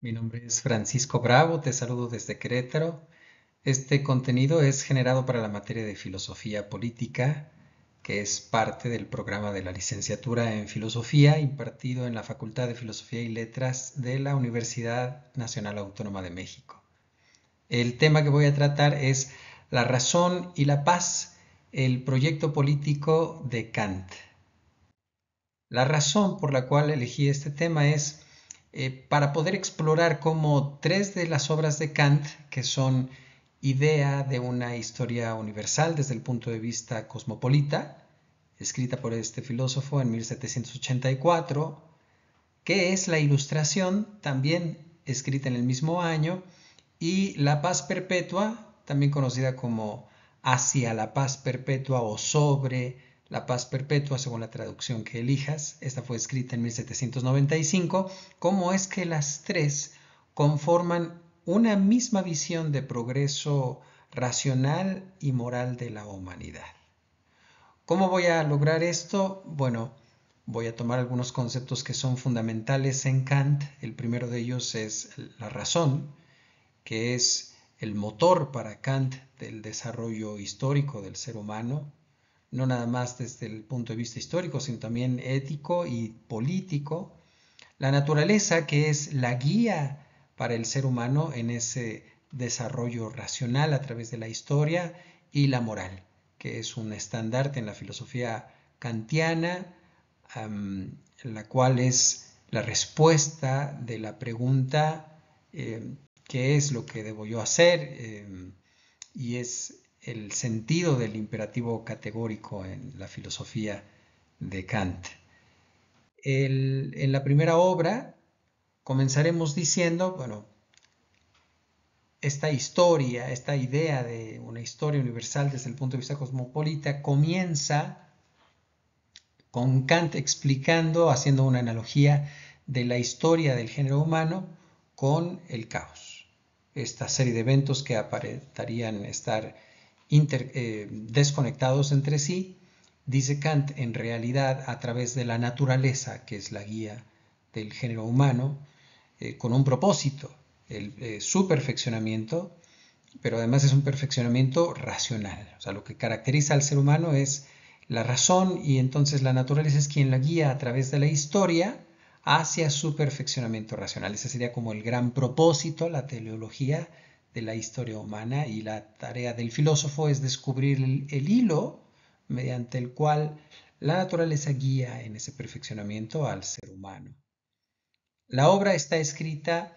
Mi nombre es Francisco Bravo, te saludo desde Querétaro. Este contenido es generado para la materia de Filosofía Política, que es parte del programa de la licenciatura en Filosofía impartido en la Facultad de Filosofía y Letras de la Universidad Nacional Autónoma de México. El tema que voy a tratar es La razón y la paz, el proyecto político de Kant. La razón por la cual elegí este tema es para poder explorar cómo tres de las obras de Kant, que son Idea de una historia universal desde el punto de vista cosmopolita, escrita por este filósofo en 1784, que es La Ilustración, también escrita en el mismo año, y La Paz Perpetua, también conocida como Hacia la Paz Perpetua o Sobre la Paz Perpetua, según la traducción que elijas. Esta fue escrita en 1795. ¿Cómo es que las tres conforman una misma visión de progreso racional y moral de la humanidad? ¿Cómo voy a lograr esto? Bueno, voy a tomar algunos conceptos que son fundamentales en Kant. El primero de ellos es la razón, que es el motor para Kant del desarrollo histórico del ser humano, no nada más desde el punto de vista histórico, sino también ético y político. La naturaleza, que es la guía para el ser humano en ese desarrollo racional a través de la historia, y la moral, que es un estandarte en la filosofía kantiana, la cual es la respuesta de la pregunta ¿qué es lo que debo yo hacer? Y es el sentido del imperativo categórico en la filosofía de Kant. En la primera obra comenzaremos diciendo, bueno, esta historia, esta idea de una historia universal desde el punto de vista cosmopolita comienza con Kant explicando, haciendo una analogía de la historia del género humano con el caos. Esta serie de eventos que aparentarían estar desconectados entre sí, dice Kant, en realidad a través de la naturaleza, que es la guía del género humano, con un propósito, su perfeccionamiento, pero además es un perfeccionamiento racional. O sea, lo que caracteriza al ser humano es la razón, y entonces la naturaleza es quien la guía a través de la historia hacia su perfeccionamiento racional. Ese sería como el gran propósito, la teleología de la historia humana, y la tarea del filósofo es descubrir el hilo mediante el cual la naturaleza guía en ese perfeccionamiento al ser humano. La obra está escrita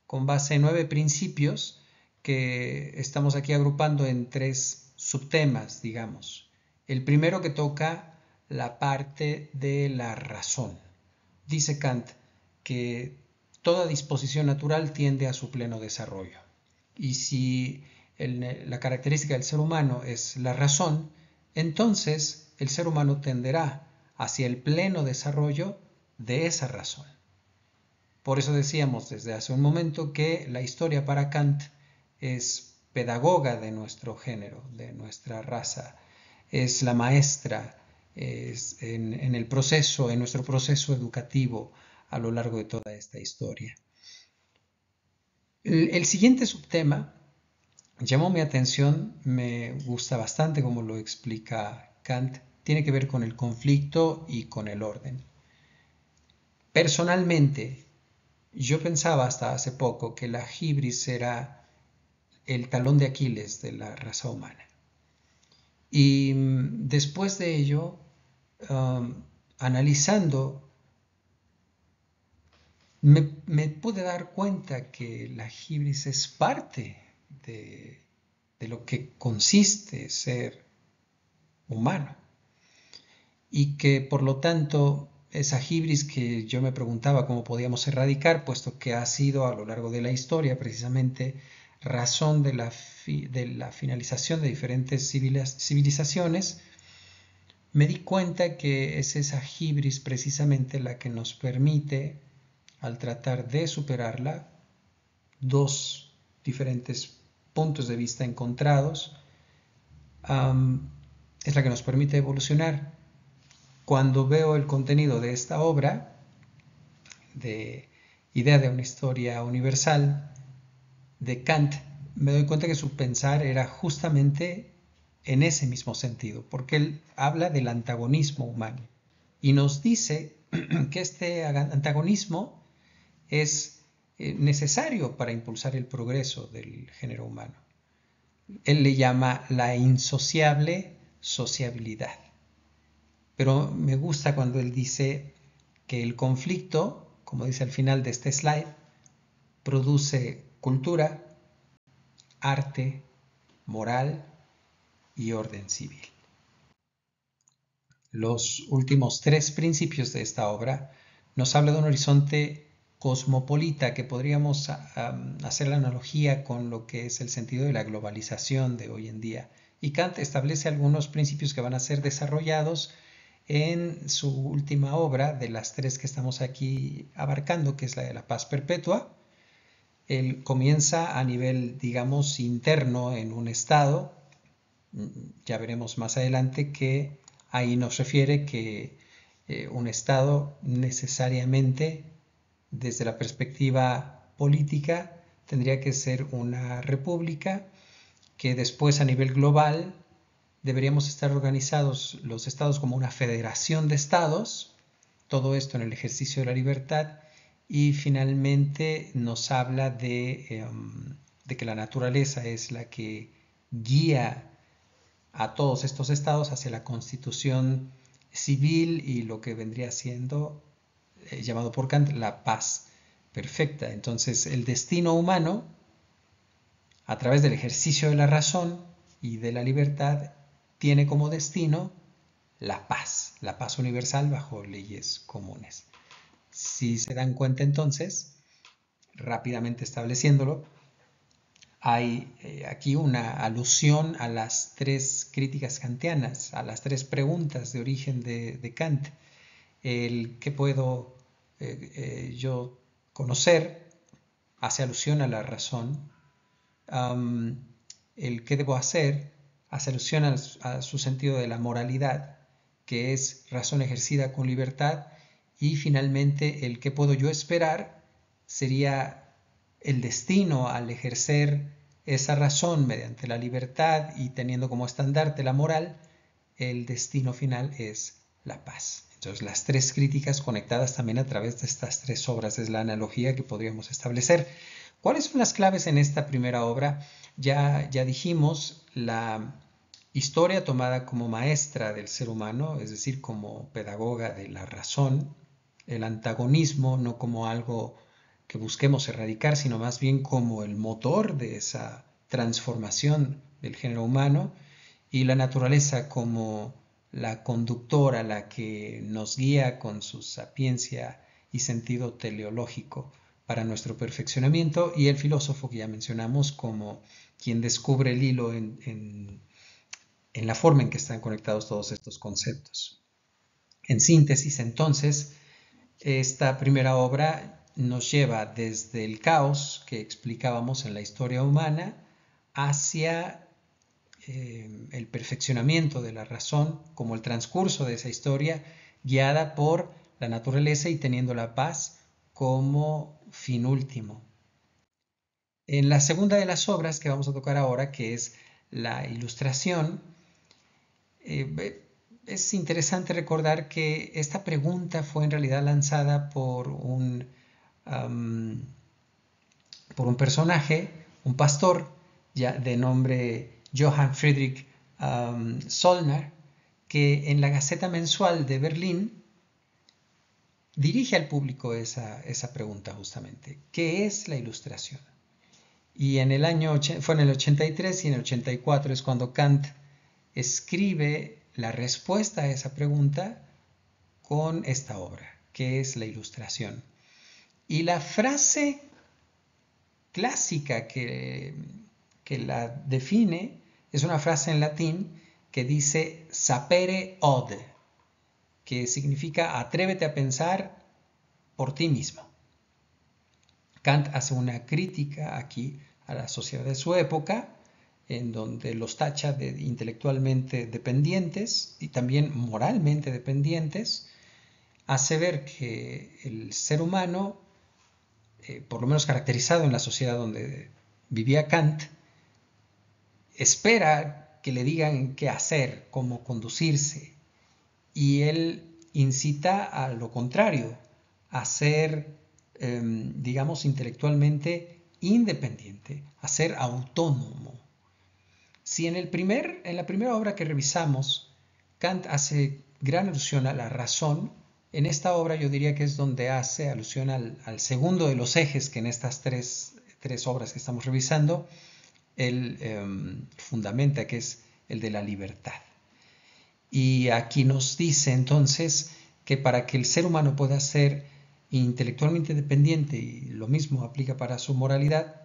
con base en 9 principios que estamos aquí agrupando en 3 subtemas, digamos. El primero, que toca la parte de la razón. Dice Kant que toda disposición natural tiende a su pleno desarrollo. Y si la característica del ser humano es la razón, entonces el ser humano tenderá hacia el pleno desarrollo de esa razón. Por eso decíamos desde hace un momento que la historia para Kant es pedagoga de nuestro género, de nuestra raza, es la maestra en el proceso, en nuestro proceso educativo a lo largo de toda esta historia. El siguiente subtema llamó mi atención, me gusta bastante como lo explica Kant, tiene que ver con el conflicto y con el orden. Personalmente, yo pensaba hasta hace poco que la hibris era el talón de Aquiles de la raza humana. Y después de ello, analizando, me pude dar cuenta que la hibris es parte de, de lo que consiste ser humano. Y que por lo tanto esa hibris que yo me preguntaba cómo podíamos erradicar, puesto que ha sido a lo largo de la historia precisamente razón de la finalización de diferentes civilizaciones, me di cuenta que es esa hibris precisamente la que nos permite, al tratar de superarla, dos diferentes puntos de vista encontrados, es la que nos permite evolucionar. Cuando veo el contenido de esta obra de idea de una historia universal de Kant, me doy cuenta que su pensar era justamente en ese mismo sentido, porque él habla del antagonismo humano y nos dice que este antagonismo es necesario para impulsar el progreso del género humano. Él le llama la insociable sociabilidad. Pero me gusta cuando él dice que el conflicto, como dice al final de este slide, produce cultura, arte, moral y orden civil. Los últimos tres principios de esta obra nos habla de un horizonte cosmopolita que podríamos hacer la analogía con lo que es el sentido de la globalización de hoy en día. Y Kant establece algunos principios que van a ser desarrollados en su última obra, de las tres que estamos aquí abarcando, que es la de la paz perpetua. Él comienza a nivel, digamos, interno en un estado. Ya veremos más adelante que ahí nos refiere que un estado necesariamente, desde la perspectiva política, tendría que ser una república, que después a nivel global deberíamos estar organizados los estados como una federación de estados, todo esto en el ejercicio de la libertad, y finalmente nos habla de que la naturaleza es la que guía a todos estos estados hacia la constitución civil y lo que vendría siendo, llamado por Kant, la paz perfecta. Entonces el destino humano, a través del ejercicio de la razón y de la libertad, tiene como destino la paz universal bajo leyes comunes. Si se dan cuenta entonces, rápidamente estableciéndolo, hay aquí una alusión a las tres críticas kantianas, a las tres preguntas de origen de Kant. El qué puedo yo conocer hace alusión a la razón. El qué debo hacer hace alusión a su sentido de la moralidad, que es razón ejercida con libertad. Y finalmente el qué puedo yo esperar sería el destino al ejercer esa razón mediante la libertad y teniendo como estandarte la moral. El destino final es la paz. Entonces las tres críticas conectadas también a través de estas tres obras es la analogía que podríamos establecer. ¿Cuáles son las claves en esta primera obra? Ya dijimos la historia tomada como maestra del ser humano, es decir, como pedagoga de la razón, el antagonismo no como algo que busquemos erradicar, sino más bien como el motor de esa transformación del género humano, y la naturaleza como la conductora, la que nos guía con su sapiencia y sentido teleológico para nuestro perfeccionamiento, y el filósofo que ya mencionamos como quien descubre el hilo en la forma en que están conectados todos estos conceptos. En síntesis, entonces, esta primera obra nos lleva desde el caos que explicábamos en la historia humana hacia el perfeccionamiento de la razón como el transcurso de esa historia, guiada por la naturaleza y teniendo la paz como fin último. En la segunda de las obras que vamos a tocar ahora, que es la ilustración, es interesante recordar que esta pregunta fue en realidad lanzada por un personaje, un pastor ya de nombre Johann Friedrich Zollner, que en la Gaceta Mensual de Berlín dirige al público esa pregunta justamente. ¿Qué es la ilustración? Y fue en el 83 y en el 84 es cuando Kant escribe la respuesta a esa pregunta con esta obra, que es la ilustración. Y la frase clásica que la define es una frase en latín que dice sapere od, que significa atrévete a pensar por ti mismo. Kant hace una crítica aquí a la sociedad de su época, en donde los tacha de intelectualmente dependientes y también moralmente dependientes. Hace ver que el ser humano por lo menos caracterizado en la sociedad donde vivía Kant, espera que le digan qué hacer, cómo conducirse, y él incita a lo contrario, a ser, digamos, intelectualmente independiente, a ser autónomo. Si en la primera obra que revisamos, Kant hace gran alusión a la razón, en esta obra yo diría que es donde hace alusión al segundo de los ejes que en estas tres obras que estamos revisando, él fundamenta, que es el de la libertad. Y aquí nos dice entonces que para que el ser humano pueda ser intelectualmente dependiente, y lo mismo aplica para su moralidad,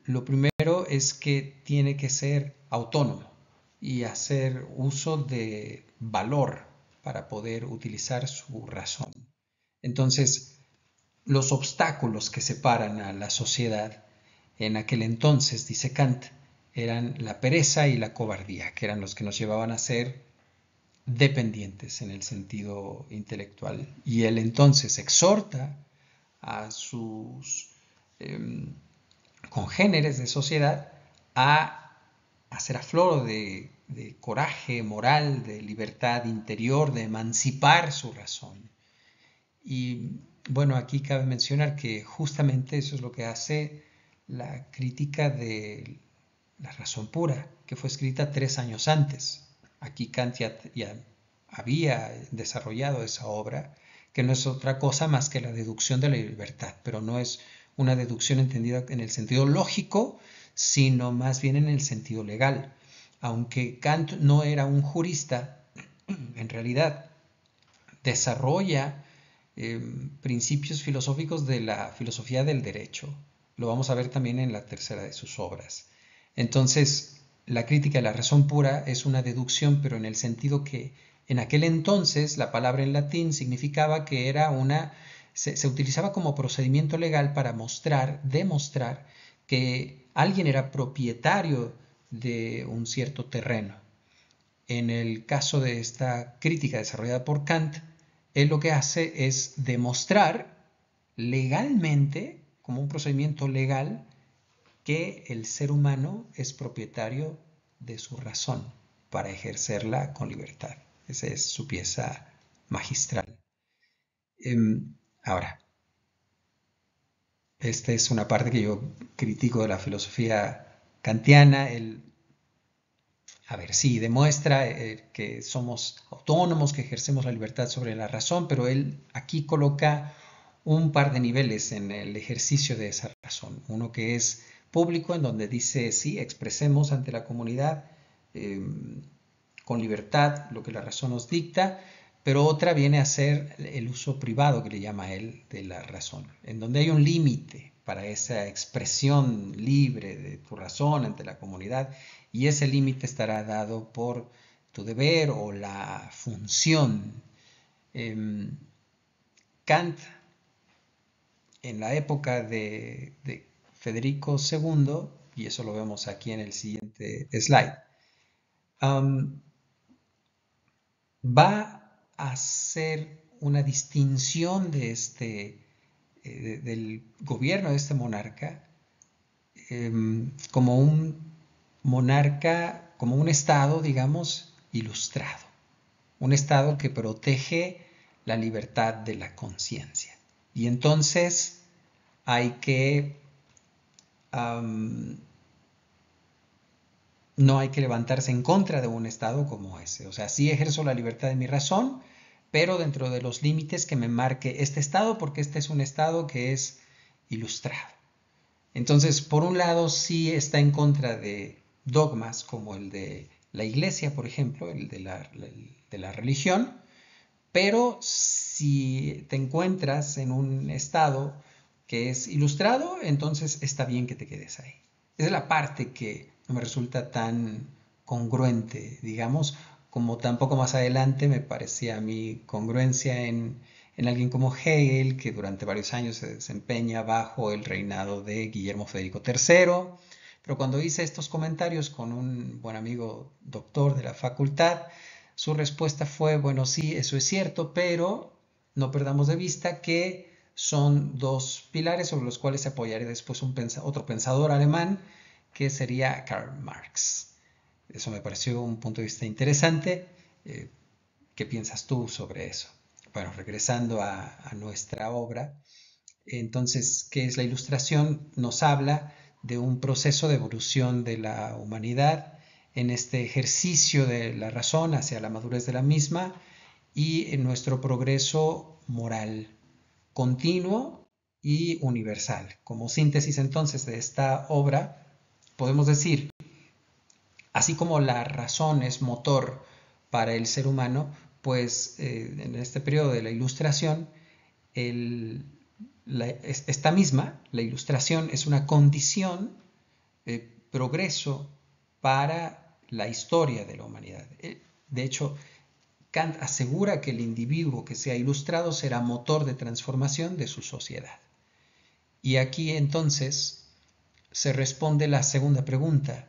lo primero es que tiene que ser autónomo y hacer uso de valor para poder utilizar su razón. Entonces, los obstáculos que separan a la sociedad en aquel entonces, dice Kant, eran la pereza y la cobardía, que eran los que nos llevaban a ser dependientes en el sentido intelectual. Y él entonces exhorta a sus congéneres de sociedad a hacer afloro de coraje moral, de libertad interior, de emancipar su razón. Y bueno, aquí cabe mencionar que justamente eso es lo que hace la crítica de la razón pura, que fue escrita 3 años antes. Aquí Kant ya había desarrollado esa obra, que no es otra cosa más que la deducción de la libertad, pero no es una deducción entendida en el sentido lógico, sino más bien en el sentido legal. Aunque Kant no era un jurista, en realidad desarrolla principios filosóficos de la filosofía del derecho. Lo vamos a ver también en la tercera de sus obras. Entonces, la crítica de la razón pura es una deducción, pero en el sentido que en aquel entonces la palabra en latín significaba que era se utilizaba como procedimiento legal para demostrar que alguien era propietario de un cierto terreno. En el caso de esta crítica desarrollada por Kant, él lo que hace es demostrar legalmente, como un procedimiento legal, que el ser humano es propietario de su razón para ejercerla con libertad. Esa es su pieza magistral. Ahora, esta es una parte que yo critico de la filosofía kantiana. A ver, sí, demuestra que somos autónomos, que ejercemos la libertad sobre la razón, pero él aquí coloca un par de niveles en el ejercicio de esa razón. Uno que es público, en donde dice, sí, expresemos ante la comunidad eh, con libertad lo que la razón nos dicta, pero otra viene a ser el uso privado, que le llama él, de la razón, en donde hay un límite para esa expresión libre de tu razón ante la comunidad, y ese límite estará dado por tu deber o la función. Kant, en la época de Federico II, y eso lo vemos aquí en el siguiente slide, va a hacer una distinción de del gobierno de este monarca como un monarca, como un estado, digamos, ilustrado, un estado que protege la libertad de la conciencia. Y entonces hay que no hay que levantarse en contra de un estado como ese. O sea, sí ejerzo la libertad de mi razón, pero dentro de los límites que me marque este estado, porque este es un estado que es ilustrado. Entonces, por un lado, sí está en contra de dogmas como el de la iglesia, por ejemplo, el de la religión, pero si te encuentras en un estado que es ilustrado, entonces está bien que te quedes ahí. Esa es la parte que no me resulta tan congruente, digamos, como tampoco más adelante me parecía a mí congruencia en alguien como Hegel, que durante varios años se desempeña bajo el reinado de Guillermo Federico III. Pero cuando hice estos comentarios con un buen amigo doctor de la facultad, su respuesta fue, bueno, sí, eso es cierto, pero no perdamos de vista que son dos pilares sobre los cuales se apoyaría después otro pensador alemán, que sería Karl Marx. Eso me pareció un punto de vista interesante. ¿Qué piensas tú sobre eso? Bueno, regresando a nuestra obra, entonces, ¿qué es la ilustración? Nos habla de un proceso de evolución de la humanidad en este ejercicio de la razón hacia la madurez de la misma y en nuestro progreso moral continuo y universal. Como síntesis entonces de esta obra, podemos decir, así como la razón es motor para el ser humano, pues en este periodo de la ilustración, el, esta misma, la ilustración, es una condición de progreso para la historia de la humanidad. De hecho, Kant asegura que el individuo que sea ilustrado será motor de transformación de su sociedad. Y aquí entonces se responde la segunda pregunta.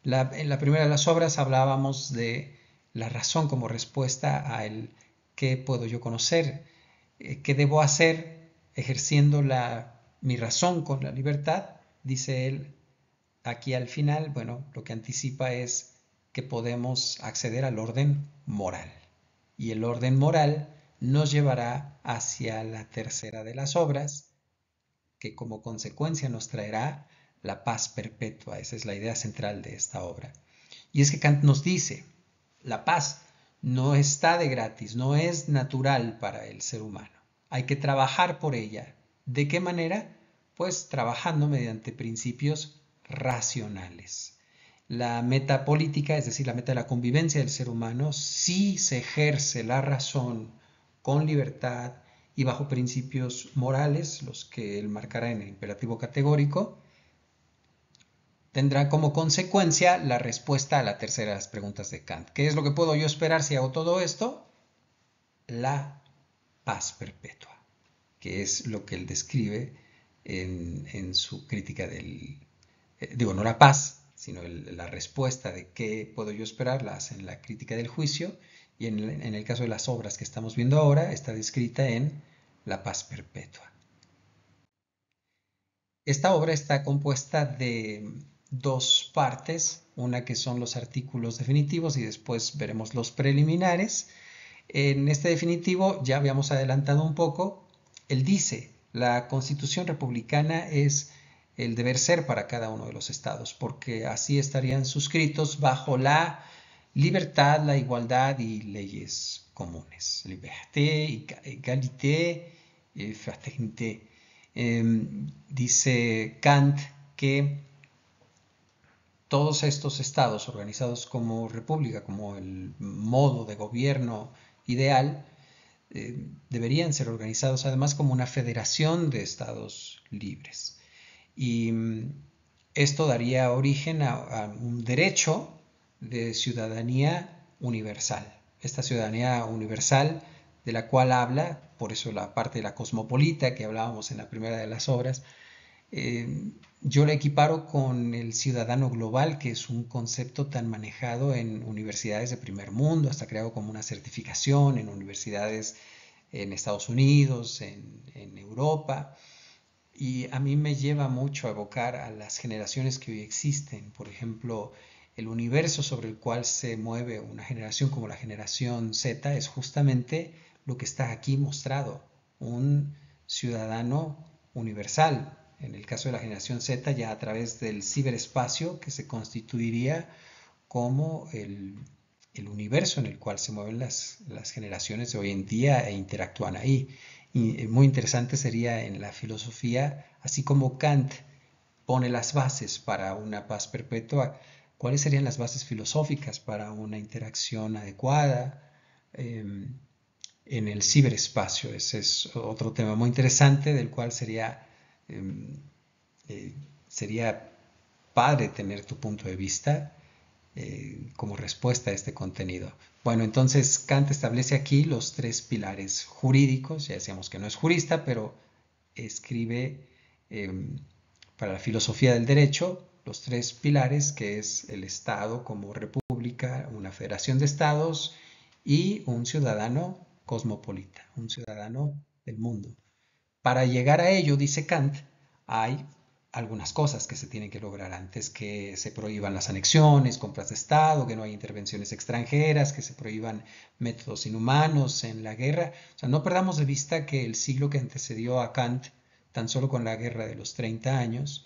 En la primera de las obras hablábamos de la razón como respuesta a el qué puedo yo conocer, qué debo hacer ejerciendo mi razón con la libertad, dice él aquí al final. Bueno, lo que anticipa es que podemos acceder al orden moral. Y el orden moral nos llevará hacia la tercera de las obras, que como consecuencia nos traerá la paz perpetua. Esa es la idea central de esta obra. Y es que Kant nos dice, la paz no está de gratis, no es natural para el ser humano. Hay que trabajar por ella. ¿De qué manera? Pues trabajando mediante principios racionales. La meta política, es decir, la meta de la convivencia del ser humano, sí se ejerce la razón con libertad y bajo principios morales, los que él marcará en el imperativo categórico, tendrá como consecuencia la respuesta a la tercera de las preguntas de Kant. ¿Qué es lo que puedo yo esperar si hago todo esto? La paz perpetua, que es lo que él describe en su crítica del... no la paz, sino la respuesta de qué puedo yo esperar, la hace en la crítica del juicio, y en el caso de las obras que estamos viendo ahora, está descrita en la paz perpetua. Esta obra está compuesta de dos partes, una que son los artículos definitivos y después veremos los preliminares. En este definitivo ya habíamos adelantado un poco, él dice, la Constitución republicana es el deber ser para cada uno de los estados, porque así estarían suscritos bajo la libertad, la igualdad y leyes comunes. Liberté, égalité, fraternité. Dice Kant que todos estos estados organizados como república, como el modo de gobierno ideal, deberían ser organizados además como una federación de estados libres. Y esto daría origen a un derecho de ciudadanía universal. Esta ciudadanía universal de la cual habla, por eso la parte de la cosmopolita que hablábamos en la primera de las obras, yo la equiparo con el ciudadano global, que es un concepto tan manejado en universidades de primer mundo, hasta creado como una certificación en universidades en Estados Unidos, en Europa. Y a mí me lleva mucho a evocar a las generaciones que hoy existen. Por ejemplo, el universo sobre el cual se mueve una generación como la generación Z es justamente lo que está aquí mostrado, un ciudadano universal. En el caso de la generación Z, ya a través del ciberespacio, que se constituiría como el universo en el cual se mueven las generaciones de hoy en día e interactúan ahí. Y muy interesante sería en la filosofía, así como Kant pone las bases para una paz perpetua, ¿cuáles serían las bases filosóficas para una interacción adecuada en el ciberespacio? Ese es otro tema muy interesante del cual sería padre tener tu punto de vista como respuesta a este contenido. Bueno, entonces Kant establece aquí los tres pilares jurídicos. Ya decíamos que no es jurista, pero escribe para la filosofía del derecho los tres pilares, que es el Estado como república, una federación de estados y un ciudadano cosmopolita, un ciudadano del mundo. para llegar a ello, dice Kant, hay algunas cosas que se tienen que lograr antes, que se prohíban las anexiones, compras de Estado, que no haya intervenciones extranjeras, que se prohíban métodos inhumanos en la guerra. O sea, no perdamos de vista que el siglo que antecedió a Kant, tan solo con la guerra de los 30 años,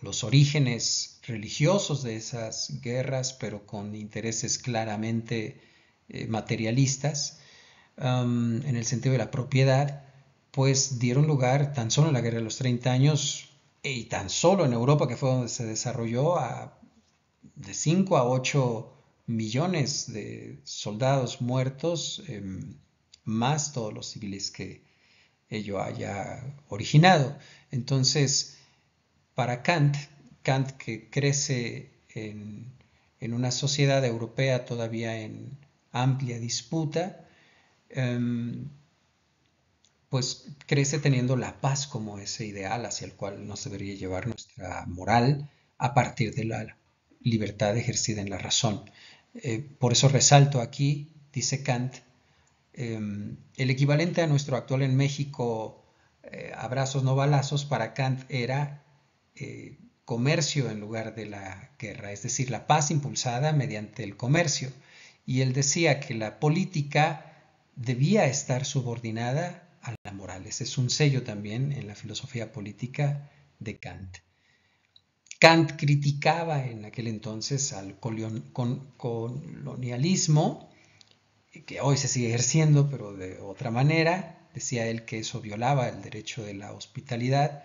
los orígenes religiosos de esas guerras, pero con intereses claramente materialistas, en el sentido de la propiedad, pues dieron lugar tan solo en la guerra de los 30 años y tan solo en Europa, que fue donde se desarrolló, de 5 a 8 millones de soldados muertos, más todos los civiles que ello haya originado. Entonces, para Kant, Kant que crece en una sociedad europea todavía en amplia disputa, pues crece teniendo la paz como ese ideal hacia el cual nos debería llevar nuestra moral a partir de la libertad ejercida en la razón. Por eso resalto aquí, dice Kant, el equivalente a nuestro actual en México, abrazos no balazos, para Kant era comercio en lugar de la guerra, es decir, la paz impulsada mediante el comercio. Y él decía que la política debía estar subordinada a la moral. Ese es un sello también en la filosofía política de Kant. Kant criticaba en aquel entonces al colonialismo, que hoy se sigue ejerciendo, pero de otra manera. Decía él que eso violaba el derecho de la hospitalidad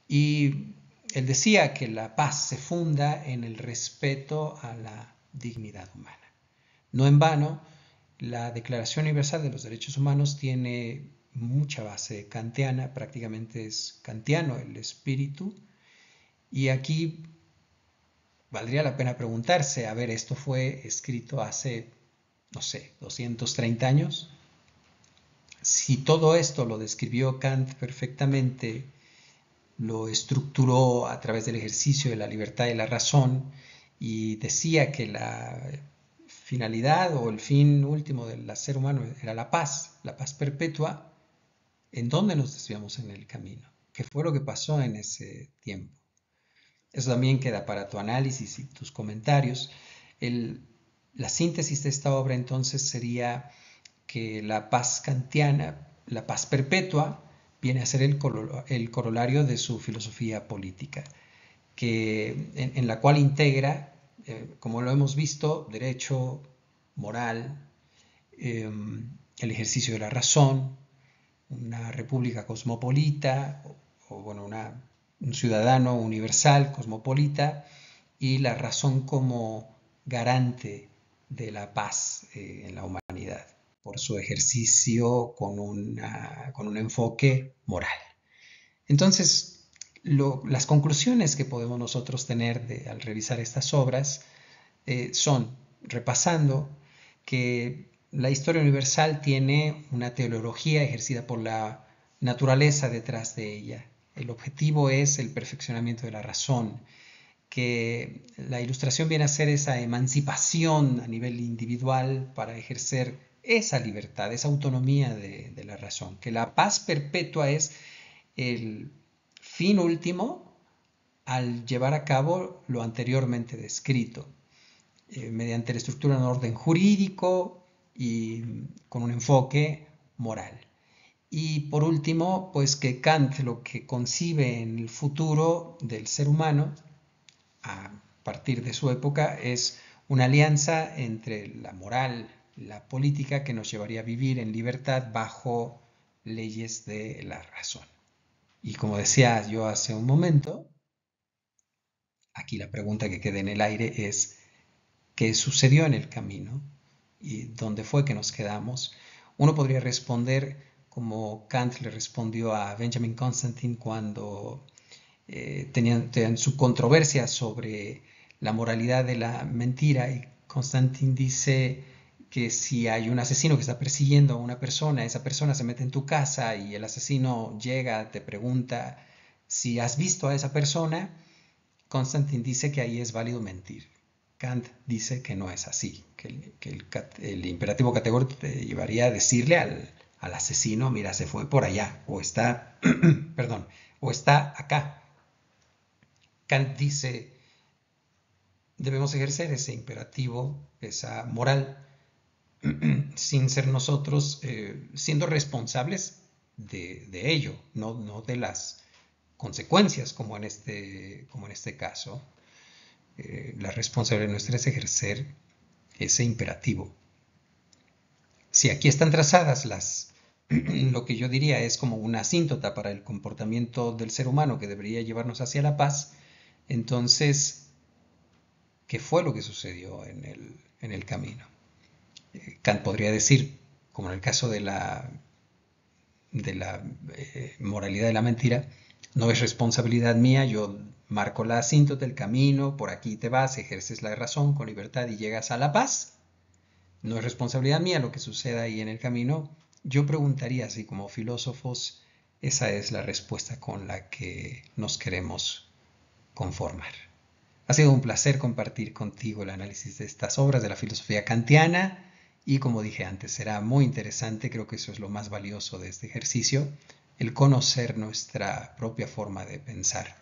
y él decía que la paz se funda en el respeto a la dignidad humana. No en vano, la Declaración Universal de los Derechos Humanos tiene mucha base kantiana, prácticamente es kantiano el espíritu, y aquí valdría la pena preguntarse, a ver, esto fue escrito hace, no sé, 230 años. Si todo esto lo describió Kant perfectamente, lo estructuró a través del ejercicio de la libertad y la razón y decía que la finalidad o el fin último del ser humano era la paz perpetua, ¿en dónde nos desviamos en el camino? ¿Qué fue lo que pasó en ese tiempo? Eso también queda para tu análisis y tus comentarios. La síntesis de esta obra entonces sería que la paz kantiana, la paz perpetua, viene a ser el corolario de su filosofía política, en la cual integra, como lo hemos visto, derecho, moral, el ejercicio de la razón, una república cosmopolita, o bueno, un ciudadano universal, cosmopolita, y la razón como garante de la paz en la humanidad, por su ejercicio con un enfoque moral. Entonces, las conclusiones que podemos nosotros tener al revisar estas obras son, repasando, que la historia universal tiene una teleología ejercida por la naturaleza detrás de ella. El objetivo es el perfeccionamiento de la razón, que la ilustración viene a ser esa emancipación a nivel individual para ejercer esa libertad, esa autonomía de la razón, que la paz perpetua es el fin último al llevar a cabo lo anteriormente descrito, mediante la estructura de un orden jurídico y con un enfoque moral. Y por último, pues que Kant lo que concibe en el futuro del ser humano, a partir de su época, es una alianza entre la moral y la política que nos llevaría a vivir en libertad bajo leyes de la razón. Y como decía yo hace un momento, aquí la pregunta que queda en el aire es, ¿qué sucedió en el camino? ¿Y dónde fue que nos quedamos? Uno podría responder como Kant le respondió a Benjamin Constantin cuando tenían su controversia sobre la moralidad de la mentira, y Constantin dice que si hay un asesino que está persiguiendo a una persona, esa persona se mete en tu casa y el asesino llega, te pregunta si has visto a esa persona, Constantin dice que ahí es válido mentir. Kant dice que no es así, que el imperativo categórico te llevaría a decirle al asesino, mira, se fue por allá, o está, perdón, o está acá. Kant dice, debemos ejercer ese imperativo, esa moral, sin ser nosotros siendo responsables de ello, no de las consecuencias como en este caso. La responsabilidad nuestra es ejercer ese imperativo. Si aquí están trazadas lo que yo diría es como una asíntota para el comportamiento del ser humano que debería llevarnos hacia la paz, entonces, ¿qué fue lo que sucedió en el camino? Kant podría decir, como en el caso de la moralidad de la mentira, no es responsabilidad mía, yo marco la asíntota, el camino, por aquí te vas, ejerces la razón con libertad y llegas a la paz. No es responsabilidad mía lo que suceda ahí en el camino. Yo preguntaría, así como filósofos, esa es la respuesta con la que nos queremos conformar. Ha sido un placer compartir contigo el análisis de estas obras de la filosofía kantiana y como dije antes, será muy interesante, creo que eso es lo más valioso de este ejercicio, el conocer nuestra propia forma de pensar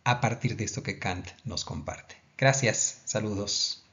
a partir de esto que Kant nos comparte. Gracias, saludos.